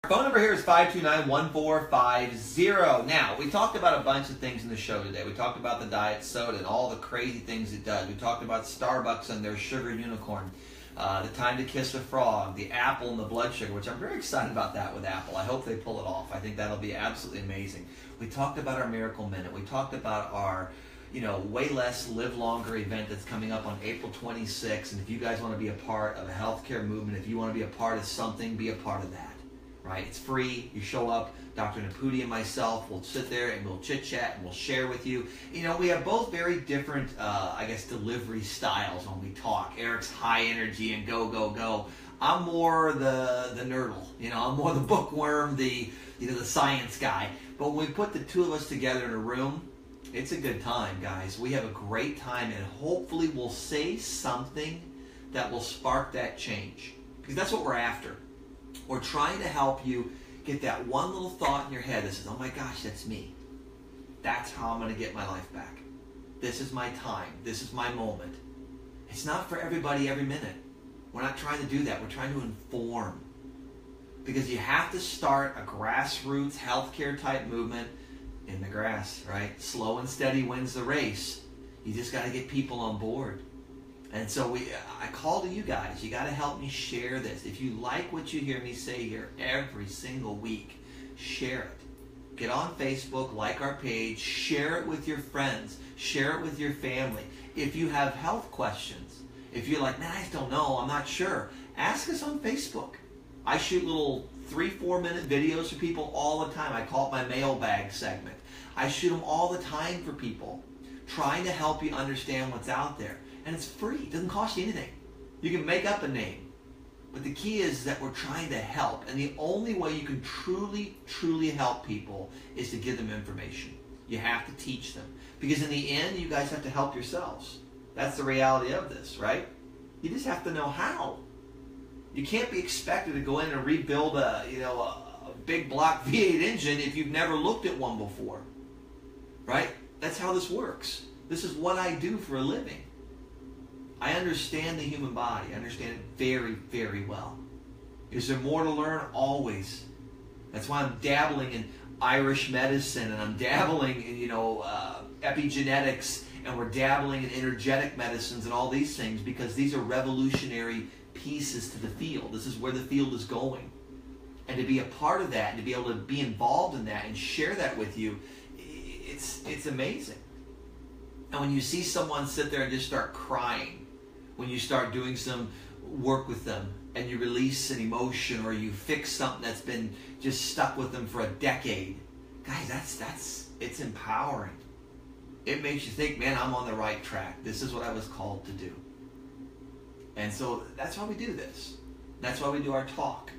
Phone number here is 529-1450. Now, we talked about a bunch of things in the show today. We talked about the diet soda and all the crazy things it does. We talked about Starbucks and their sugar unicorn, the time to kiss a frog, the apple and the blood sugar, which I'm very excited about that with Apple. I hope they pull it off. I think that'll be absolutely amazing. We talked about our Miracle Minute. We talked about our Way Less, Live Longer event that's coming up on April 26th. And if you guys want to be a part of a healthcare movement, if you want to be a part of something, be a part of that, right? It's free. You show up. Dr. Naputi and myself will sit there and we'll chit-chat and we'll share with you. We have both very different, delivery styles when we talk. Eric's high energy and go, go, go. I'm more the nerdle. I'm more the bookworm, the science guy. But when we put the two of us together in a room, it's a good time, guys. We have a great time, and hopefully we'll say something that will spark that change. Because that's what we're after. We're trying to help you get that one little thought in your head that says, oh my gosh, that's me. That's how I'm going to get my life back. This is my time. This is my moment. It's not for everybody every minute. We're not trying to do that. We're trying to inform. Because you have to start a grassroots healthcare type movement in the grass, right? Slow and steady wins the race. You just got to get people on board. And so I call to you guys. You got to help me share this. If you like what you hear me say here every single week, share it. Get on Facebook, like our page, share it with your friends, share it with your family. If you have health questions, if you're like, man, I just don't know, I'm not sure, ask us on Facebook. I shoot little 3-4 minute videos for people all the time. I call it my mailbag segment. I shoot them all the time for people, trying to help you understand what's out there. And it's free. It doesn't cost you anything. You can make up a name. But the key is that we're trying to help. And the only way you can truly, truly help people is to give them information. You have to teach them. Because in the end, you guys have to help yourselves. That's the reality of this, right? You just have to know how. You can't be expected to go in and rebuild a big block V8 engine if you've never looked at one before. Right? That's how this works. This is what I do for a living. I understand the human body. I understand it very, very well. Is there more to learn? Always. That's why I'm dabbling in Irish medicine, and I'm dabbling in, epigenetics, and we're dabbling in energetic medicines and all these things, because these are revolutionary pieces to the field. This is where the field is going. And to be a part of that, and to be able to be involved in that and share that with you, it's amazing. And when you see someone sit there and just start crying, when you start doing some work with them and you release an emotion or you fix something that's been just stuck with them for a decade, guys, it's empowering. It makes you think, man, I'm on the right track. This is what I was called to do. And so that's why we do this. That's why we do our talk.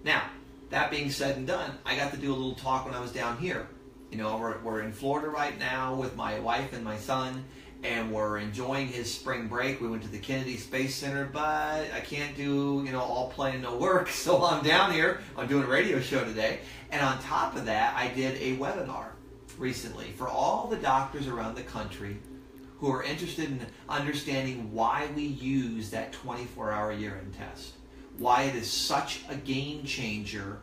Now, that being said and done, I got to do a little talk when I was down here. We're in Florida right now with my wife and my son, and we're enjoying his spring break. We went to the Kennedy Space Center, but I can't do, all play and no work. So I'm down here. I'm doing a radio show today. And on top of that, I did a webinar recently for all the doctors around the country who are interested in understanding why we use that 24-hour urine test, why it is such a game changer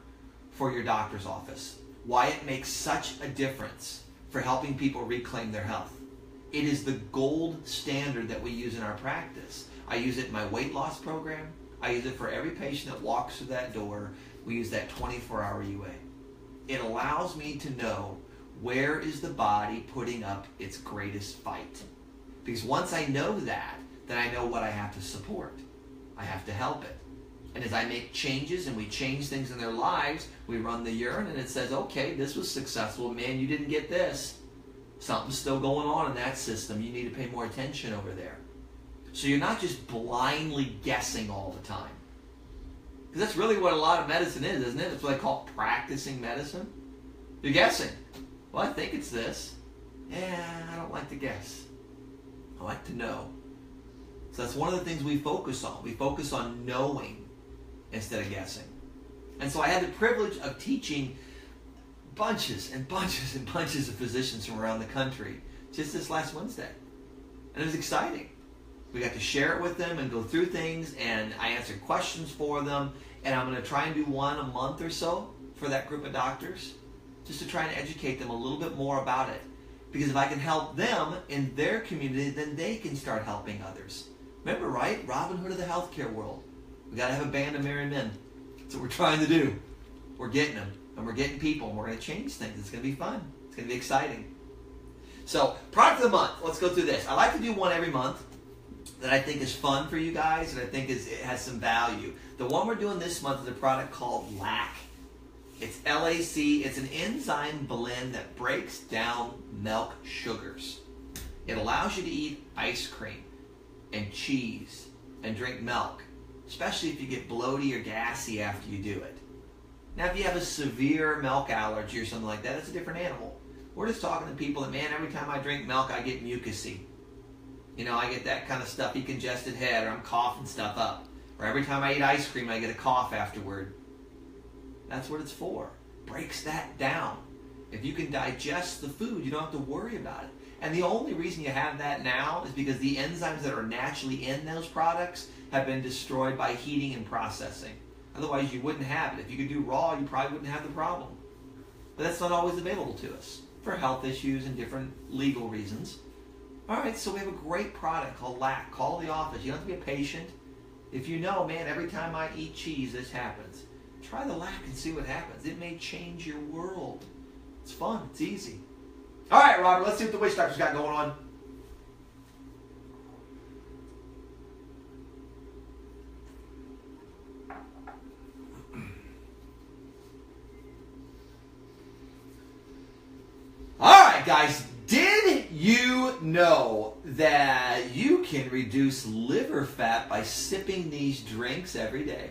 for your doctor's office, why it makes such a difference for helping people reclaim their health. It is the gold standard that we use in our practice. I use it in my weight loss program. I use it for every patient that walks through that door. We use that 24-hour UA. It allows me to know where is the body putting up its greatest fight. Because once I know that, then I know what I have to support. I have to help it. And as I make changes and we change things in their lives, we run the urine and it says, okay, this was successful. Man, you didn't get this. Something's still going on in that system. You need to pay more attention over there. So you're not just blindly guessing all the time. Because that's really what a lot of medicine is, isn't it? It's what I call practicing medicine. You're guessing. Well, I think it's this. Yeah, I don't like to guess. I like to know. So that's one of the things we focus on. We focus on knowing instead of guessing. And so I had the privilege of teaching bunches and bunches and bunches of physicians from around the country just this last Wednesday. And it was exciting. We got to share it with them and go through things, and I answered questions for them, and I'm going to try and do one a month or so. for that group of doctors, just to try and educate them a little bit more about it. Because if I can help them in their community, then they can start helping others. Remember, right? Robin Hood of the healthcare world. We got to have a band of merry men. That's what we're trying to do. We're getting them, and we're getting people, and we're going to change things. It's going to be fun. It's going to be exciting. So, product of the month. Let's go through this. I like to do one every month that I think is fun for you guys, and I think it has some value. The one we're doing this month is a product called LAC. It's LAC. It's an enzyme blend that breaks down milk sugars. It allows you to eat ice cream and cheese and drink milk, especially if you get bloated or gassy after you do it. Now, if you have a severe milk allergy or something like that, it's a different animal. We're just talking to people that, man, every time I drink milk, I get mucusy. You know, I get that kind of stuffy, congested head, or I'm coughing stuff up. Or every time I eat ice cream, I get a cough afterward. That's what it's for. Breaks that down. If you can digest the food, you don't have to worry about it. And the only reason you have that now is because the enzymes that are naturally in those products have been destroyed by heating and processing. Otherwise, you wouldn't have it. If you could do raw, you probably wouldn't have the problem. But that's not always available to us for health issues and different legal reasons. All right, so we have a great product called LAC. Call the office. You don't have to be a patient. If you know, man, every time I eat cheese, this happens. Try the LAC and see what happens. It may change your world. It's fun. It's easy. All right, Robert, let's see what the witch doctor's got going on. All right, guys, did you know that you can reduce liver fat by sipping these drinks every day?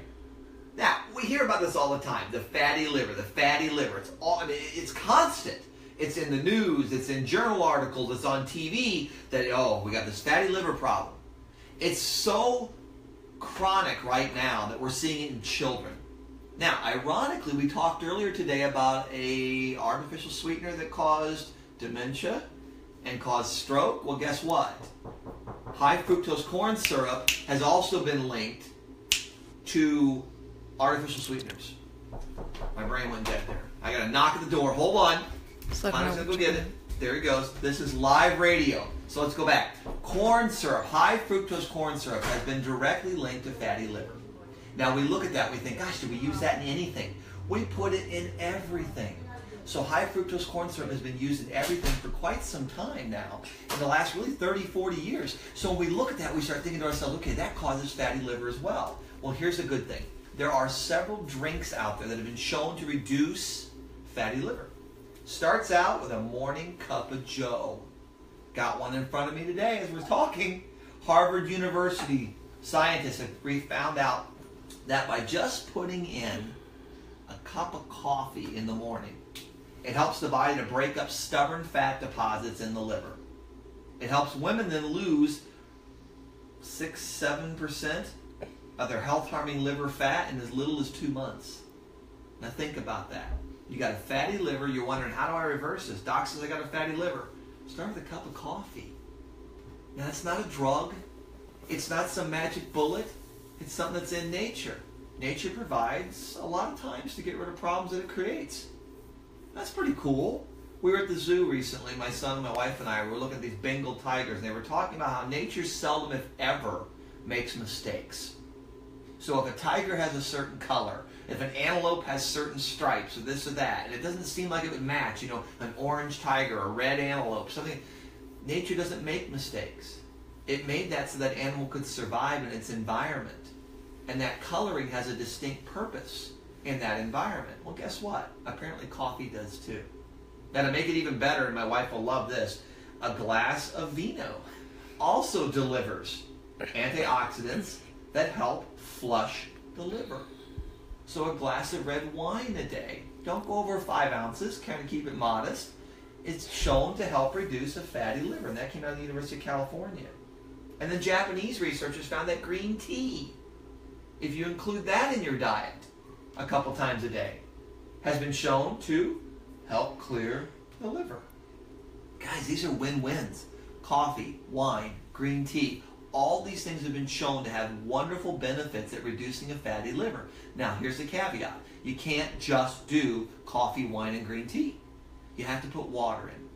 Now, we hear about this all the time, the fatty liver, the fatty liver. It's constant. It's in the news, it's in journal articles, it's on TV that, oh, we got this fatty liver problem. It's so chronic right now that we're seeing it in children. Now, ironically, we talked earlier today about an artificial sweetener that caused dementia and caused stroke. Well, guess what? High fructose corn syrup has also been linked to artificial sweeteners. My brain went dead there. I got to knock at the door. Hold on. I'm going to go get it. There he goes. This is live radio. So let's go back. Corn syrup, high fructose corn syrup, has been directly linked to fatty liver. Now we look at that, we think, gosh, do we use that in anything? We put it in everything. So high fructose corn syrup has been used in everything for quite some time now, in the last really 30, 40 years. So when we look at that, we start thinking to ourselves, okay, that causes fatty liver as well. Well, here's the good thing. There are several drinks out there that have been shown to reduce fatty liver. Starts out with a morning cup of joe. Got one in front of me today as we're talking. Harvard University scientists have found out that by just putting in a cup of coffee in the morning, it helps the body to break up stubborn fat deposits in the liver. It helps women then lose 6-7% of their health-harming liver fat in as little as 2 months. Now think about that. You got a fatty liver, you're wondering, how do I reverse this? Doc says I got a fatty liver. Start with a cup of coffee. Now that's not a drug. It's not some magic bullet. It's something that's in nature. Nature provides a lot of times to get rid of problems that it creates. That's pretty cool. We were at the zoo recently, my son, my wife, and I were looking at these Bengal tigers, and they were talking about how nature seldom, if ever, makes mistakes. So if a tiger has a certain color, if an antelope has certain stripes, or this or that, and it doesn't seem like it would match, you know, an orange tiger, a red antelope, something, nature doesn't make mistakes. It made that so that animal could survive in its environment. And that coloring has a distinct purpose in that environment. Well, guess what? Apparently coffee does too. Now to make it even better, and my wife will love this, a glass of vino also delivers antioxidants that help flush the liver. So a glass of red wine a day, don't go over 5 ounces, kind of keep it modest. It's shown to help reduce a fatty liver, and that came out of the University of California. And then Japanese researchers found that green tea, if you include that in your diet a couple times a day, has been shown to help clear the liver. Guys, these are win-wins. Coffee, wine, green tea, all these things have been shown to have wonderful benefits at reducing a fatty liver. Now, here's the caveat. You can't just do coffee, wine, and green tea. You have to put water in.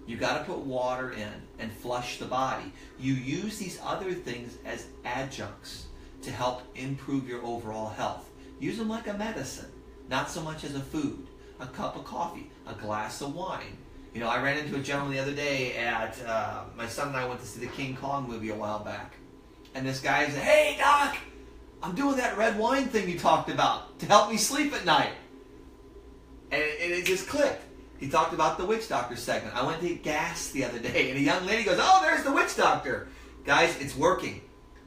You got to put water in and flush the body. You use these other things as adjuncts to help improve your overall health. Use them like a medicine, not so much as a food. A cup of coffee, a glass of wine. You know, I ran into a gentleman the other day at, my son and I went to see the King Kong movie a while back. And this guy said, "Hey, Doc, I'm doing that red wine thing you talked about to help me sleep at night." And it just clicked. He talked about the witch doctor segment. I went to get gas the other day, and a young lady goes, "Oh, there's the witch doctor." Guys, it's working.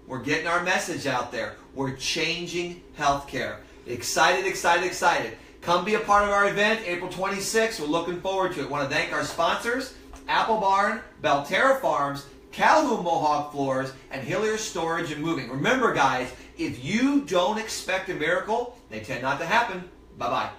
We're getting our message out there. We're changing healthcare. Excited, excited, excited. Come be a part of our event, April 26th. We're looking forward to it. Want to thank our sponsors, Apple Barn, Belterra Farms, Calhoun Mohawk Floors, and Hillier Storage and Moving. Remember, guys, if you don't expect a miracle, they tend not to happen. Bye-bye.